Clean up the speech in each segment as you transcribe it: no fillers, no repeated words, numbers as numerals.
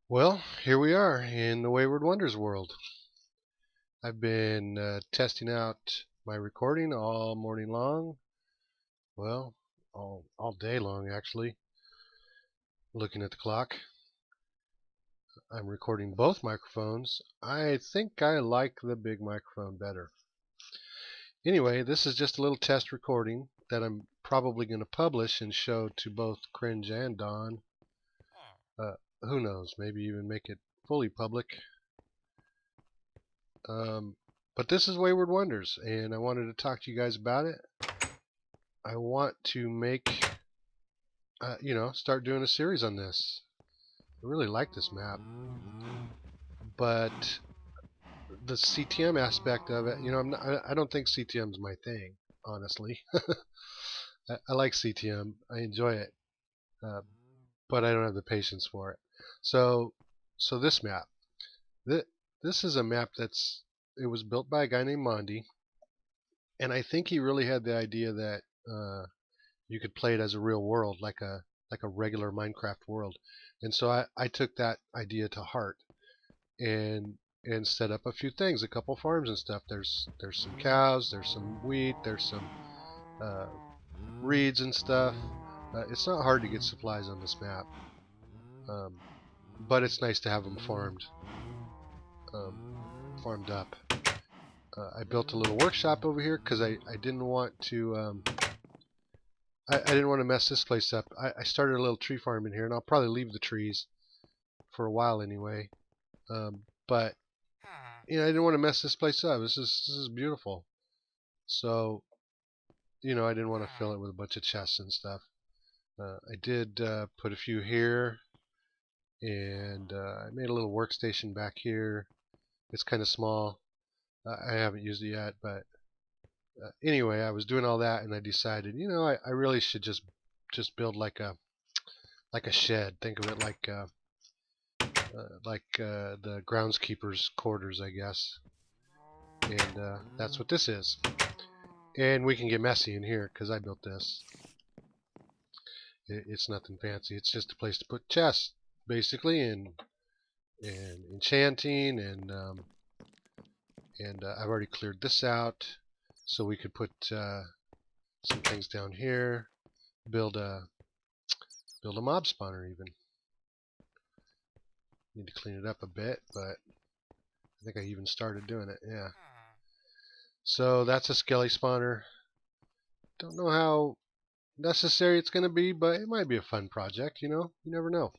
Well, here we are in the Wayward Wonders world. I've been testing out my recording all morning long. Well, all day long actually. Looking at the clock, I'm recording both microphones. I think I like the big microphone better. Anyway, this is just a little test recording that I'm probably going to publish and show to both Cringe and Don. Who knows? Maybe even make it fully public. But this is Wayward Wonders, and I wanted to talk to you guys about it. I want to start doing a series on this. I really like this map, but the CTM aspect of it, I don't think CTM's my thing, honestly. I like CTM, I enjoy it, uh, but I don't have the patience for it. So, so this map, this is a map it was built by a guy named Mondi, and I think he really had the idea that you could play it as a real world, like a regular Minecraft world. And so I took that idea to heart and set up a few things, a couple farms and stuff. There's some cows, there's some wheat, there's some uh, reeds and stuff. It's not hard to get supplies on this map, um, but it's nice to have them um, farmed up. I built a little workshop over here because I didn't want to I didn't want to mess this place up. I started a little tree farm in here, and I'll probably leave the trees for a while anyway. But I didn't want to mess this place up. This is beautiful. So I didn't want to fill it with a bunch of chests and stuff. I did put a few here, and I made a little workstation back here. It's kind of small. I haven't used it yet, but anyway, I was doing all that, and I decided, I really should just build like a shed. Think of it like the groundskeeper's quarters, I guess. And that's what this is. And we can get messy in here because I built this. It's nothing fancy. It's just a place to put chests, basically, and enchanting, and I've already cleared this out, so we could put some things down here. Build a mob spawner even. Need to clean it up a bit, but I think I even started doing it. Yeah. So that's a skelly spawner. Don't know how necessary it's going to be, but it might be a fun project, You never know.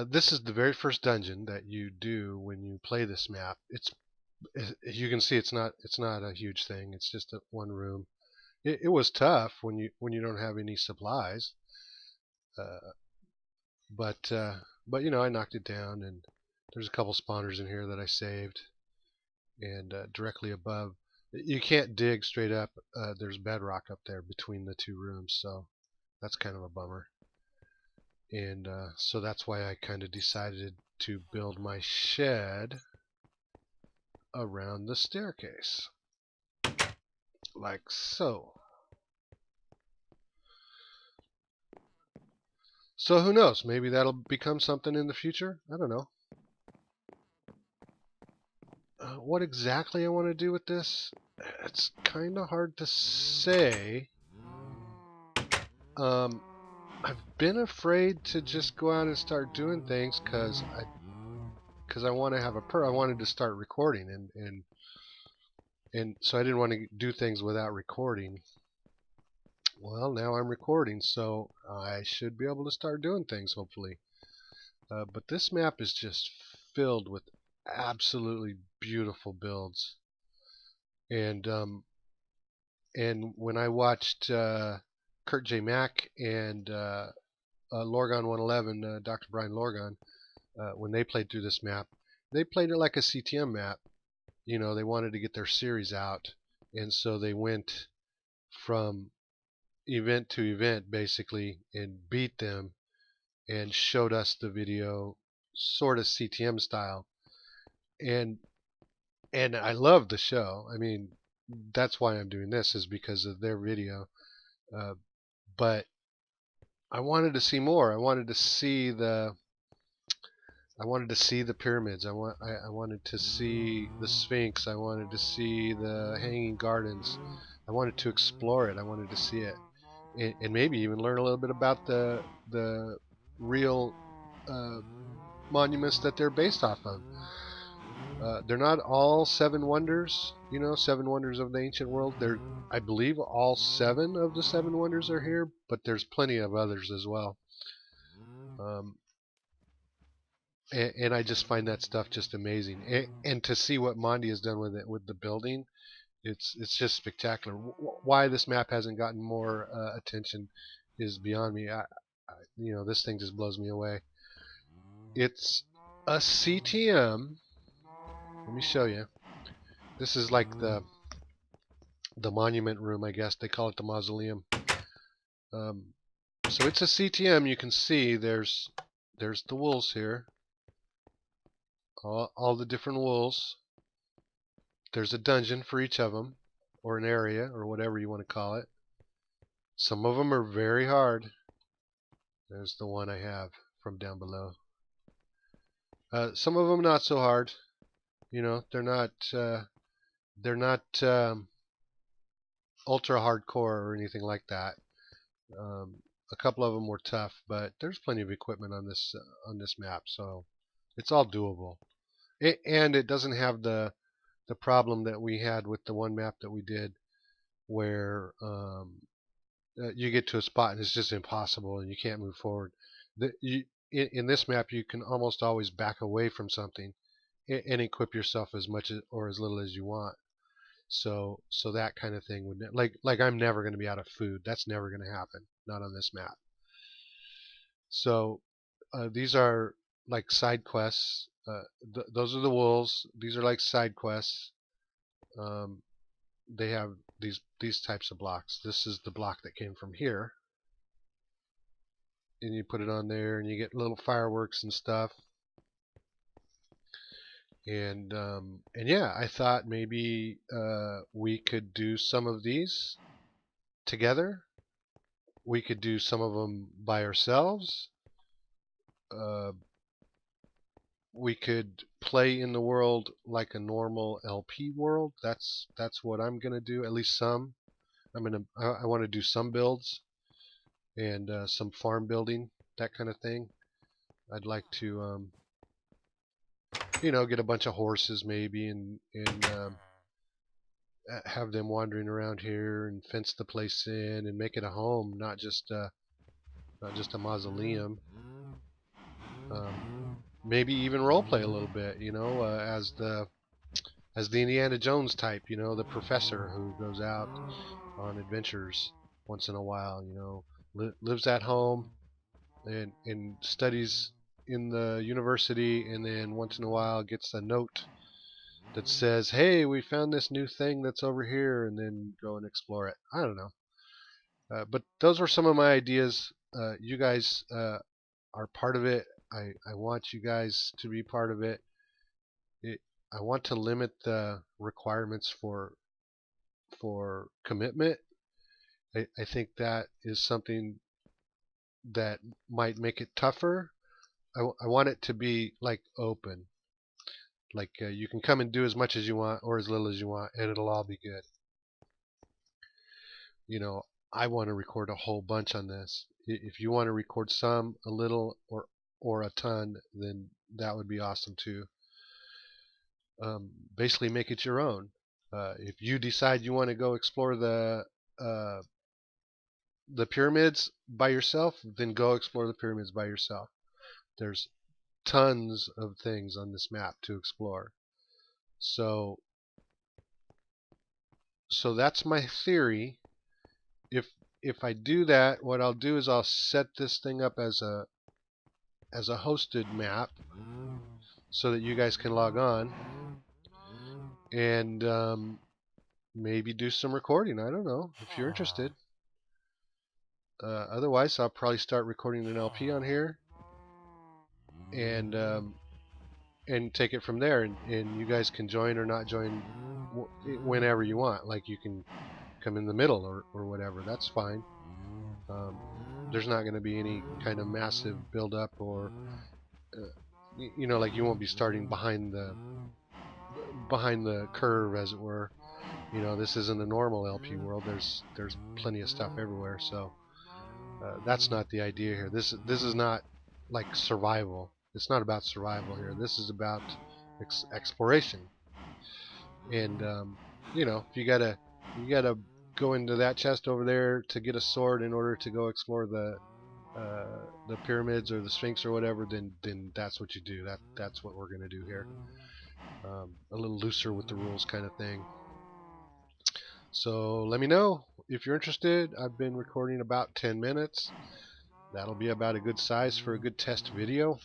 This is the very first dungeon that you do when you play this map. You can see it's not a huge thing. It's just one room. It was tough when you don't have any supplies, uh, but I knocked it down, and there's a couple spawners in here that I saved, and directly above. You can't dig straight up. There's bedrock up there between the two rooms, so that's kind of a bummer. And so that's why I kind of decided to build my shed around the staircase, like so. So who knows? Maybe that'll become something in the future. I don't know. What exactly I want to do with this? It's kind of hard to say. Um, I've been afraid to just go out and start doing things because I want to have I wanted to start recording, and so I didn't want to do things without recording. Well, now I'm recording, so I should be able to start doing things hopefully. But this map is just filled with absolutely beautiful builds, and when I watched Kurt J. Mack and Lorgon 111, Dr. Brian Lorgon, when they played through this map, they played it like a CTM map. They wanted to get their series out, and so they went from event to event basically and beat them and showed us the video sort of CTM style. And I love the show. I mean, that's why I'm doing this, is because of their video. But I wanted to see more. I wanted to see I wanted to see the pyramids. I wanted to see the Sphinx. I wanted to see the Hanging Gardens. I wanted to explore it. I wanted to see it, and maybe even learn a little bit about the real uh, monuments that they're based off of. They're not all seven wonders, seven wonders of the ancient world. I believe all seven of the seven wonders are here, but there's plenty of others as well. Um, and I just find that stuff just amazing. And to see what Mondi has done with it, with the building, it's just spectacular. Why this map hasn't gotten more attention is beyond me. This thing just blows me away. It's a CTM. Let me show you. This is like the monument room, I guess. They call it the mausoleum. So it's a CTM. You can see there's the wolves here. All the different wolves. There's a dungeon for each of them, or an area, or whatever you want to call it. Some of them are very hard. There's the one I have from down below. Some of them not so hard. They're not ultra hardcore or anything like that. A couple of them were tough, but there's plenty of equipment on this map, so it's all doable. And it doesn't have the problem that we had with the one map that we did, where you get to a spot and it's just impossible and you can't move forward. In this map, you can almost always back away from something and equip yourself as much or as little as you want. So that kind of thing would like I'm never going to be out of food. That's never going to happen. Not on this map. So these are like side quests. Those are the wolves. These are like side quests. They have these types of blocks. This is the block that came from here, and you put it on there, and you get little fireworks and stuff. And yeah, I thought maybe we could do some of these together. We could do some of them by ourselves. We could play in the world like a normal LP world. That's what I'm gonna do. At least some. I want to do some builds and some farm building, that kind of thing. I'd like to get a bunch of horses maybe and have them wandering around here and fence the place in and make it a home, not just a mausoleum. Maybe even roleplay a little bit, as the Indiana Jones type, the professor who goes out on adventures once in a while, lives at home and studies in the university, and then once in a while gets a note that says, hey, we found this new thing that's over here, and then go and explore it. I don't know. But those were some of my ideas. You guys are part of it. I want you guys to be part of it. I want to limit the requirements for commitment. I think that is something that might make it tougher. I want it to be like open. Like you can come and do as much as you want or as little as you want, and it'll all be good. I want to record a whole bunch on this. If you want to record some, a little, or a ton, then that would be awesome too. Basically, make it your own. If you decide you want to go explore the pyramids by yourself, then go explore the pyramids by yourself. There's tons of things on this map to explore. So that's my theory. If I do that, what I'll do is I'll set this thing up as a hosted map so that you guys can log on and maybe do some recording. I don't know if you're interested. Otherwise, I'll probably start recording an LP on here and take it from there. And you guys can join or not join whenever you want. Like you can come in the middle or whatever. That's fine. There's not going to be any kind of massive build-up or you know, like you won't be starting behind the curve, as it were. You know, this isn't a normal LP world. There's plenty of stuff everywhere. So that's not the idea here. This is not like survival. It's not about survival here. This is about exploration. And you know, you gotta go into that chest over there to get a sword in order to go explore the pyramids or the Sphinx or whatever. Then that's what you do. That's what we're gonna do here. A little looser with the rules kind of thing. So let me know if you're interested. I've been recording about 10 minutes. That'll be about a good size for a good test video.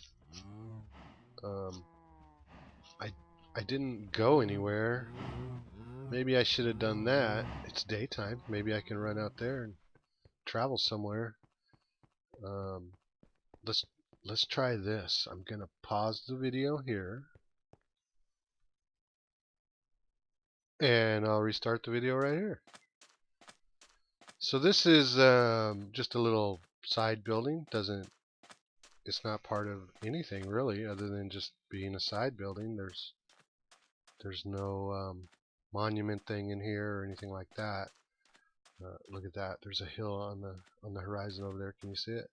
Um, I I didn't go anywhere. Maybe I should have done that. It's daytime. Maybe I can run out there and travel somewhere. Um, let's let's try this. I'm gonna pause the video here, and I'll restart the video right here. So this is just a little side building. It's not part of anything really, other than just being a side building. There's no monument thing in here or anything like that. Look at that. There's a hill on the horizon over there. Can you see it?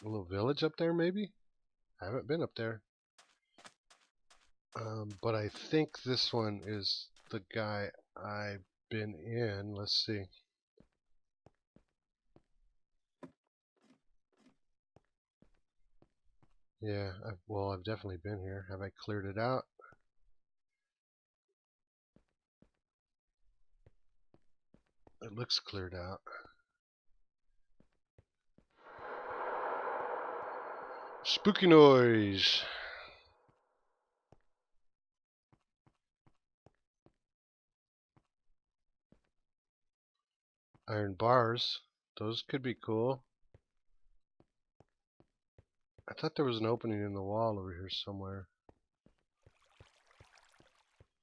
A little village up there, maybe? I haven't been up there. But I think this one is the guy I've been in. Let's see. Yeah, well, I've definitely been here. Have I cleared it out? It looks cleared out. Spooky noise! Iron bars. Those could be cool. I thought there was an opening in the wall over here somewhere.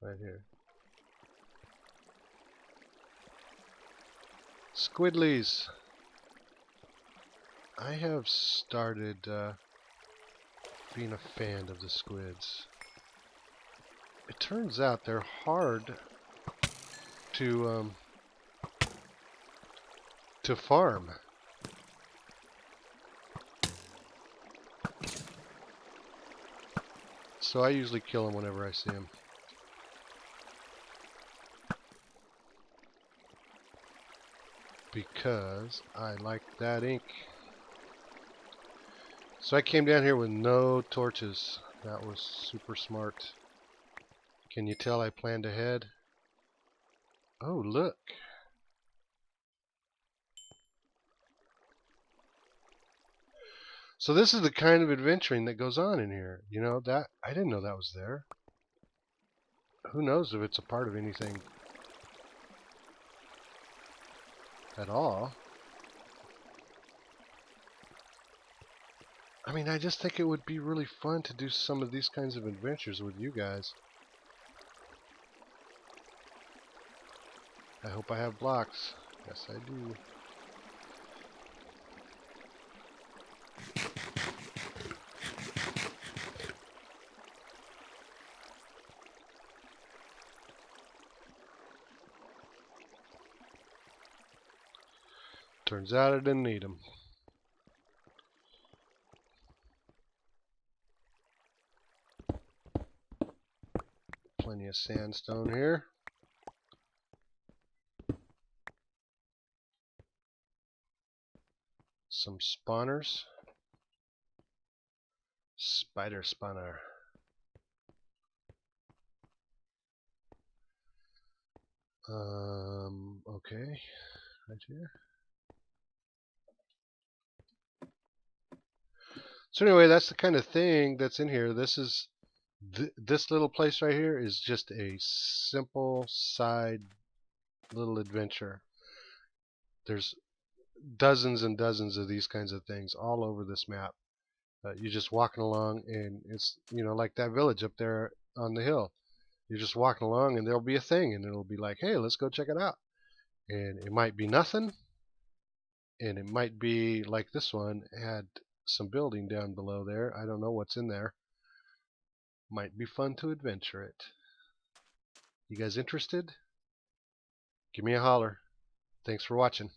Right here. Squidlies! I have started being a fan of the squids. It turns out they're hard to farm. So I usually kill them whenever I see them. Because I like that ink. So I came down here with no torches. That was super smart. Can you tell I planned ahead? Oh, look. So this is the kind of adventuring that goes on in here. You know, that I didn't know that was there. Who knows if it's a part of anything at all. I mean, I just think it would be really fun to do some of these kinds of adventures with you guys. I hope I have blocks. Yes, I do. Turns out I didn't need them. Plenty of sandstone here. Some spawners. Spider spawner. Okay. Right here. So anyway, that's the kind of thing that's in here. This little place right here is just a simple side little adventure. There's dozens and dozens of these kinds of things all over this map. You're just walking along, and it's, you know, like that village up there on the hill. You're just walking along, and there'll be a thing, and it'll be like, hey, let's go check it out. And it might be nothing, and it might be like this one had some building down below there. I don't know what's in there. Might be fun to adventure it. You guys interested? Give me a holler. Thanks for watching.